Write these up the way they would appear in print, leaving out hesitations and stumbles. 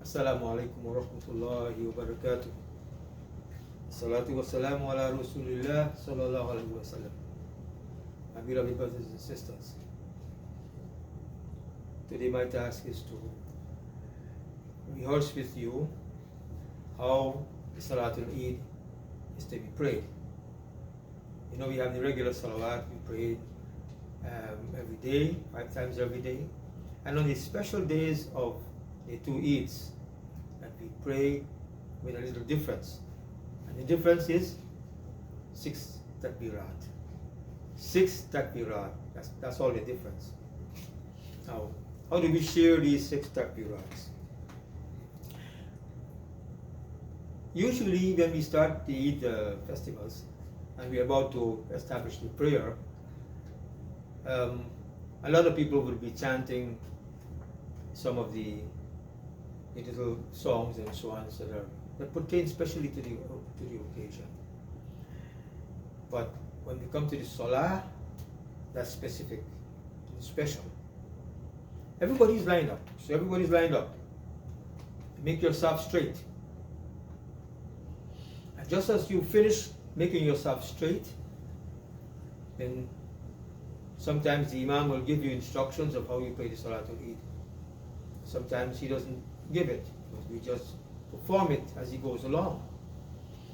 Assalamu alaikum wa rahmatullahi wa barakatuh. Salatu wa salamu ala Rasulillah sallallahu alaihi wa sallam. My beloved brothers and sisters, today my task is to rehearse with you how the Salatul Eid is to be prayed. You know, we have the regular Salawat, we pray every day, 5 times every day. And on the special days of the 2 Eids, that we pray with a little difference. And the difference is 6 takbirat. 6 takbirat, that's all the difference. Now, how do we share these 6 takbirats? Usually when we start the Eid festivals and we're about to establish the prayer, a lot of people will be chanting some of the little songs and so on that pertain specially to the occasion. But when we come to the Salah, that's specific, it's special. Everybody's lined up, so everybody's lined up. Make yourself straight. And just as you finish making yourself straight, then sometimes the Imam will give you instructions of how you pray the Salatul Eid. Sometimes he doesn't give it, but we just perform it as he goes along.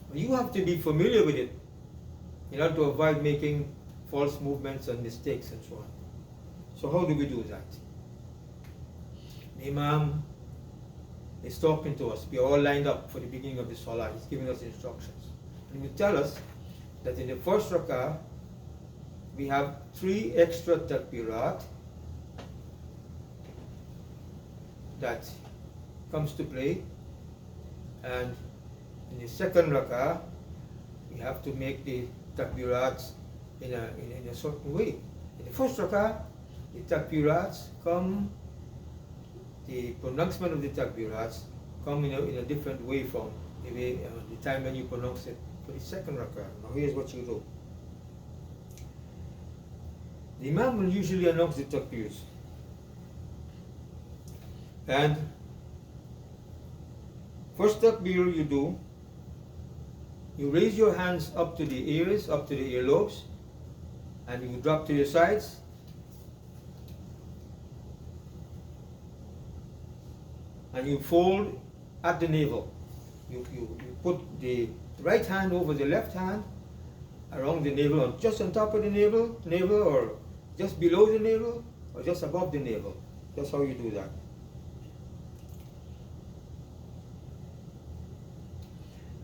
But you have to be familiar with it in order to avoid making false movements and mistakes and so on. So how do we do that? The Imam is talking to us. We are all lined up for the beginning of the Salah. He's giving us instructions. And he will tell us that in the first rak'ah, we have 3 extra takbirat that comes to play, and in the second rak'ah we have to make the takbirats in a certain way. In the first rak'ah, the takbirats come, the pronouncement of the takbirats come in a different way from the way the time when you pronounce it for the second rak'ah. Now here's what you do. The Imam will usually announce the takbirs, and first takbir you do, you raise your hands up to the ears, up to the earlobes, and you drop to your sides. And you fold at the navel. You put the right hand over the left hand, around the navel, or just on top of the navel, or just below the navel, or just above the navel. That's how you do that.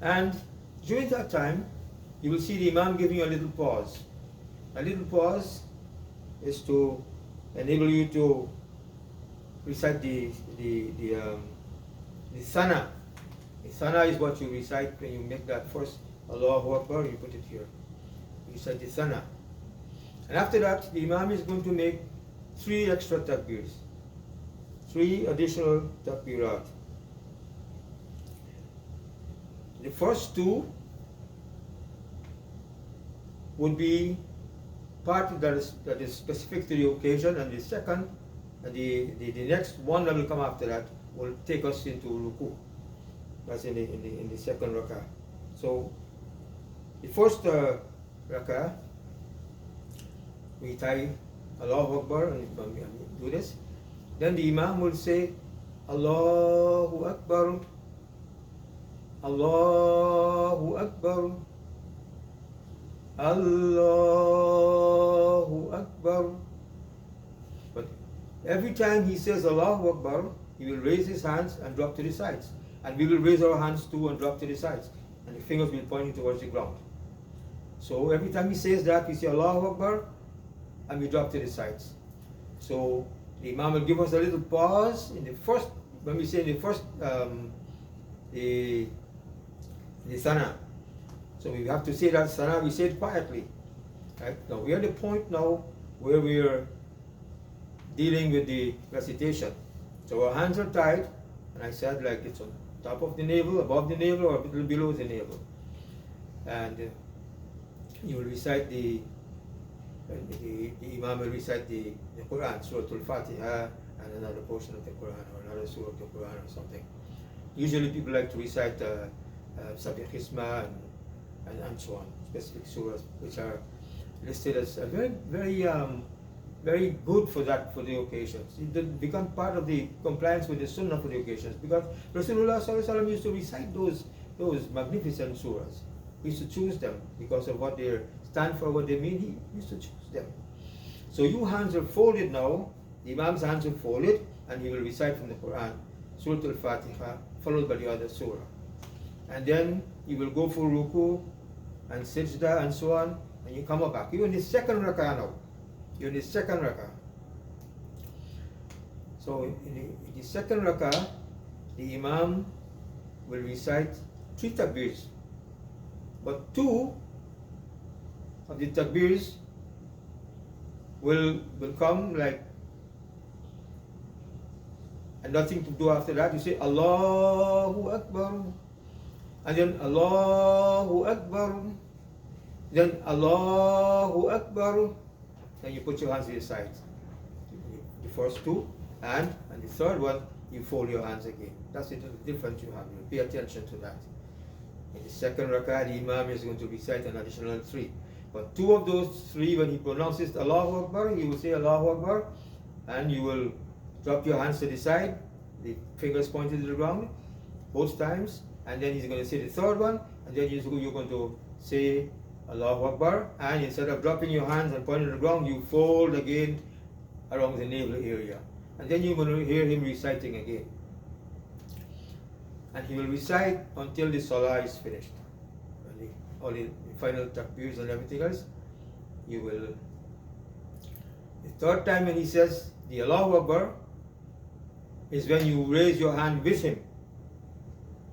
And during that time, you will see the Imam giving you a little pause. A little pause is to enable you to recite the sana. The sana is what you recite when you make that first Allahu Akbar, you put it here. You recite the sana. And after that, the Imam is going to make 3 extra takbirs, 3 additional takbirat. The first 2 would be part that is specific to the occasion, and the second, and the next one that will come after that will take us into ruku. That's in the second rak'ah. So the first rak'ah, we tie Allahu Akbar and do this. Then the Imam will say Allahu Akbar, Allahu Akbar, Allahu Akbar. But every time he says Allahu Akbar, he will raise his hands and drop to the sides. And we will raise our hands too and drop to the sides. And the fingers will be pointing towards the ground. So every time he says that, we say Allahu Akbar and we drop to the sides. So the Imam will give us a little pause in the first, when we say in the first, the sana. So we have to say that sana, we say it quietly. Right? Now we are at the point now where we are dealing with the recitation. So our hands are tied, and I said like it's on top of the navel, above the navel, or a little below the navel. And you will recite the Imam will recite the Quran, Surah Al-Fatiha, and another portion of the Quran or another surah of the Quran or something. Usually people like to recite Sabih Hisma and so on, specific surahs which are listed as very, very, very good for the occasions. It become part of the compliance with the Sunnah for the occasions, because Rasulullah Sallallahu Alaihi Wasallam used to recite those magnificent surahs. He used to choose them because of what they stand for, what they mean. He used to choose them. So your hands are folded now. The Imam's hands are folded, and he will recite from the Quran, Surah Al-Fatiha, followed by the other surah. And then you will go for ruku and sajda and so on, and you come back. You're in the second rak'ah now. You're in the second rak'ah. So in the second rak'ah, the Imam will recite 3 takbirs. But 2 of the takbirs will come like, and nothing to do after that. You say Allahu Akbar, and then Allahu Akbar, then Allahu Akbar, and you put your hands to your sides. The first 2, and the third one, you fold your hands again. That's the difference you have. You pay attention to that. In the second rak'ah, the Imam is going to recite an additional 3. But 2 of those 3, when he pronounces Allahu Akbar, he will say Allahu Akbar, and you will drop your hands to the side, the fingers pointed to the ground, both times, and then he's going to say the third one, and then you're going to say Allahu Akbar, and instead of dropping your hands and pointing to the ground, you fold again around the navel area. And then you're going to hear him reciting again. And he will recite until the salah is finished. And all the final takbirs and everything else, you will. The third time when he says the Allahu Akbar is when you raise your hand with him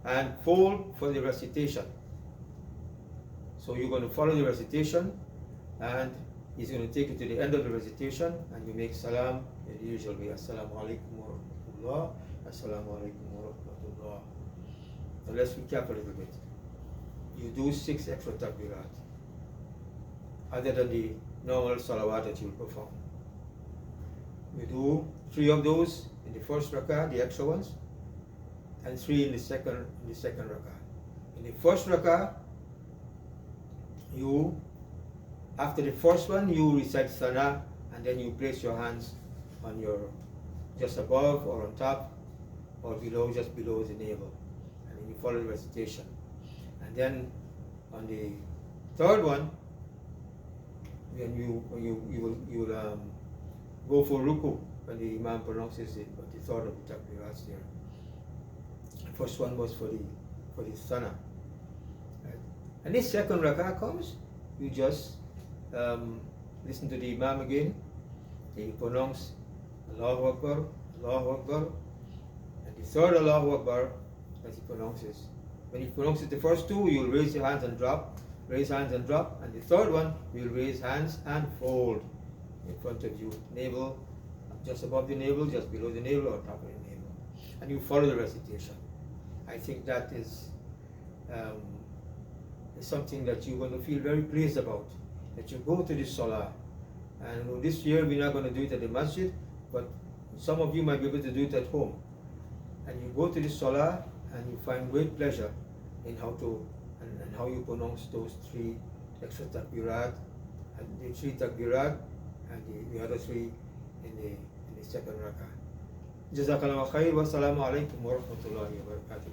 and fold for the recitation. So you're going to follow the recitation, and he's going to take you to the end of the recitation, and you make salam in the usual way. Assalamu alaikum wa rahmatullah. Assalamu alaikum wa rahmatullah. Now let's recap a little bit. You do 6 extra takbirat, other than the normal salawat that you perform. You do 3 of those in the first rak'ah, the extra ones, and 3 in the second rak'ah. In the first rak'ah, you, after the first one, you recite sana, and then you place your hands on your, just above or on top or below, just below the navel, and then you follow the recitation. And then on the third one, then you will go for ruku when the Imam pronounces it, but the third of the takbirats there. The first one was for the sana. Right? And this second rak'ah comes, you just listen to the Imam again, then you pronounce Allahu Akbar, Allahu Akbar, and the third Allahu Akbar that he pronounces. When he pronounces the first 2, you will raise your hands and drop, raise hands and drop, and the third one, you will raise hands and fold in front of you, navel, just above the navel, just below the navel, or top of the navel, and you follow the recitation. I think that is something that you're going to feel very pleased about, that you go to this salah. And this year we're not going to do it at the masjid, but some of you might be able to do it at home. And you go to this salah and you find great pleasure in how to and how you pronounce those 3 extra takbirat, and the 3 takbirat, and the other 3 in the second rak'ah. Jazakallahu khair wa assalamu alaikum wa rahmatullahi wa barakatuh.